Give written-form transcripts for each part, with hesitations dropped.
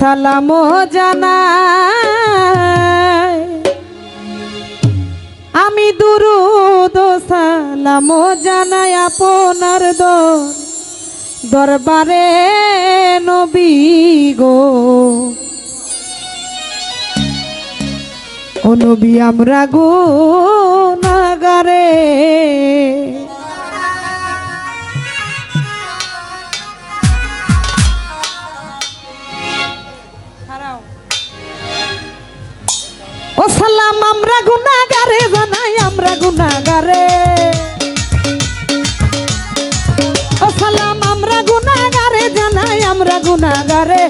সালাম জানাই আমি দুরুদ সালাম জানাই আপনার দরবারে নবী গো। ও নবী আমরা গুনাহগারে ও সালাম আমরা গুনাহগারে জানাই আমরা গুনাহগারে ও সালাম আমরা গুনাহগারে জানাই আমরা গুনাহগারে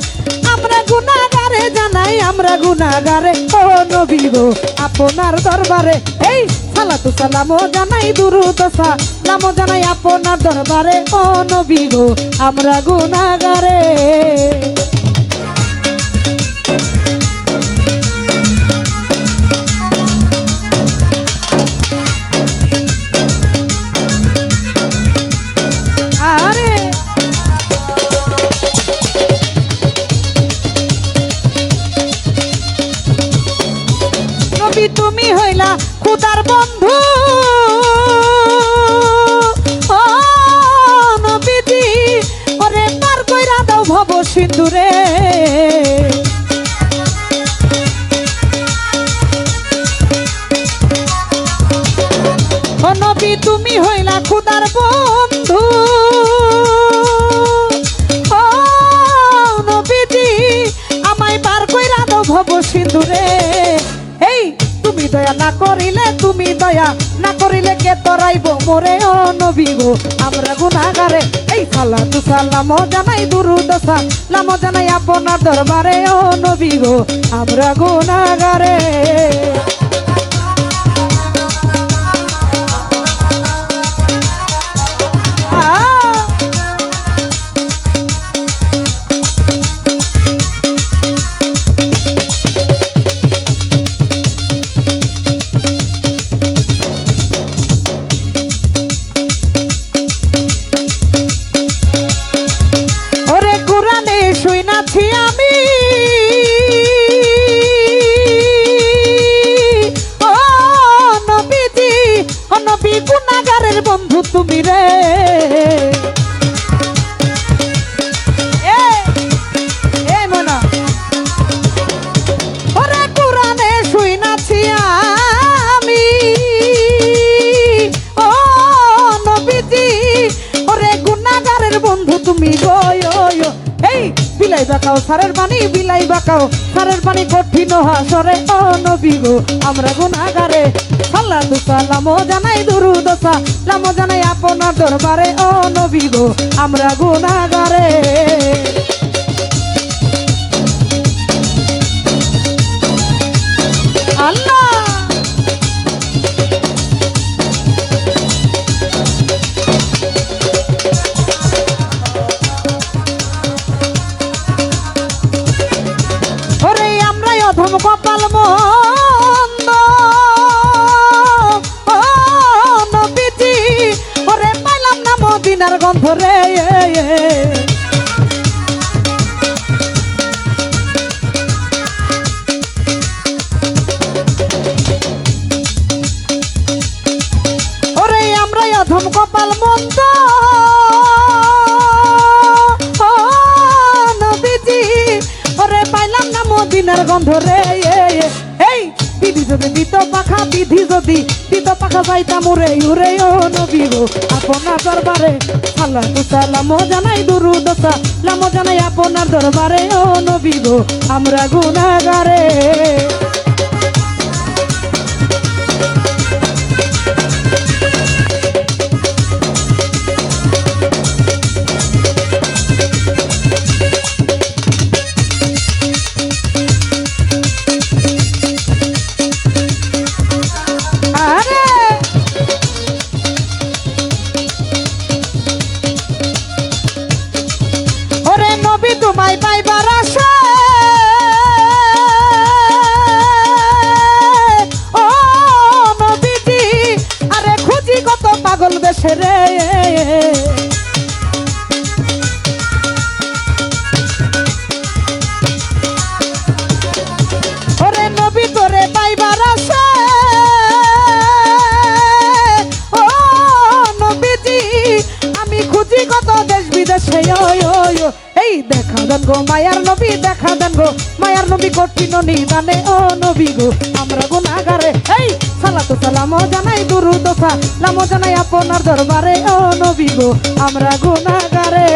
জানাই আমরা গুনাহগারে। ও নবী গো আপনার দরবারে এই সালাতু সালাম জানাই দুরুদ সালাম জানাই আপনার দরবারে। ও নবী গো আমরা গুনাহগারে তুমি হইলা খুদার বন্ধু ও নবীজি ওরে পার কইরা দাও ভব সিন্ধুরে। ও নবী তুমি হইলা খুদার বন্ধু ও নবীজি আমায় পার কইরা দাও ভব সিন্ধুরে। তুমি দয়া না করিলে কে তরাইব মোরে। ও নবী গো আমরা গুনাহগারে এই সালাতু সালাম জানাই দুরুদ সালাম জানাই আপনার দরবারে। ও নবী গো আমরা গুনাহগারে শুইনাছি আমি ও নবীজি ও নবী গুনাহগারের বন্ধু তুমি রে। মনা ওরে কোরআনে শুইনাছি আমি ও নবীজি ওরে গুনাহগারের বন্ধু তুমি গো। এই বিলাই বাঁকাও সারের পানি বিলাই বাঁকাও সারের পানি কঠিন হাসরে। ও নবী গো আমরা গুনাহগারে সালাতু সালাম জানাই দুরুদ সালাম জানাই আপনার দরবারে। ও নবী গো আমরা গুনাহগারে আল্লাহ অধম কপাল মন্দ ও নবীজি ওরে পাইলাম না মদিনার গন্ধ রে। ওরে আমরা অধম কপাল মন্দ ও নবীজি ওরে পাইলাম না মদিনার গন্ধ রে। এই বিধি যদি দিত পাখা বিধি যদি দিত পাখা যাইতাম উড়ে উড়ে। ও নবী গো আপনার দরবারে সালাতু সালাম জানাই দুরুদ সালাম জানাই আপনার দরবারে। ও নবী গো আমরা গুনাহগারে তোমায় পাইবার আশা ও নবীজি আরে খুঁজি কত পাগল বেশে রে। ওই ওই ও। এই দেখা দেন গো মায়ার নবী, দেখা দেন গো মায়ার নবী, কঠিন নিদানে ও নবী গো আমরা গুনাহগারে। এই সালাতু সালাম জানাই, দুরূদ সালাম জানাই আপনার দরবারে ও নবী গো আমরা গুনাহগারে।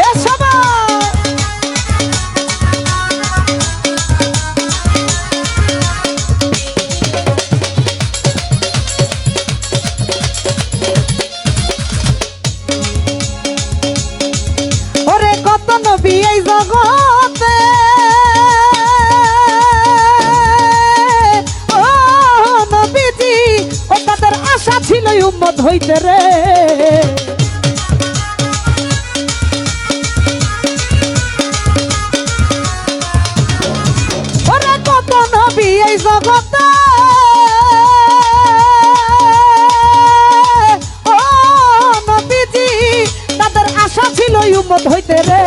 এ সবাই ওরে কত নবী এই জগতে, ও নবীজি ও তাদের আশা ছিল উম্মত হইতে রে। ওরে কত নবী এই জগতে, ও নবীজি তাদের আশা ছিল উম্মত হইতে রে।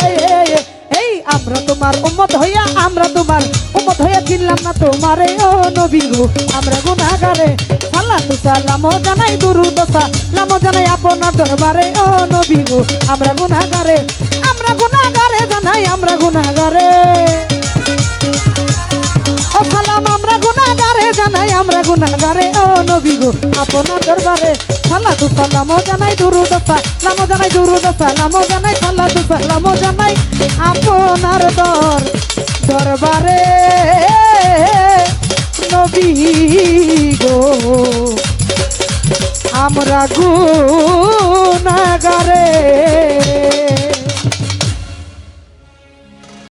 এই আমরা তোমার উম্মত হইয়া, আমরা তোমার উম্মত হইয়া চিনলাম না তোমারে ও নবী গো আমরা গুনাহগারে। সালাতু সালাম জানাই, দুরূদ সালাম জানাই আপনার দরবারে ও নবী গো আমরা গুনাহগারে। আমরা গুনাহগারে জানাই, আমরা গুনাহগারে ও সালাম, আমরা গুনাহগারে জানাই, আমরা গুনাহগারে ও নবী গো আপনার দরবারে। সালাতু সালাম জানাই, দুরূদ সালাম জানাই, দুরূদ সালাম জানাই, সালাতু সালাম জানাই আপনার দরবারে নবী গো আমরা গুনাহগারে।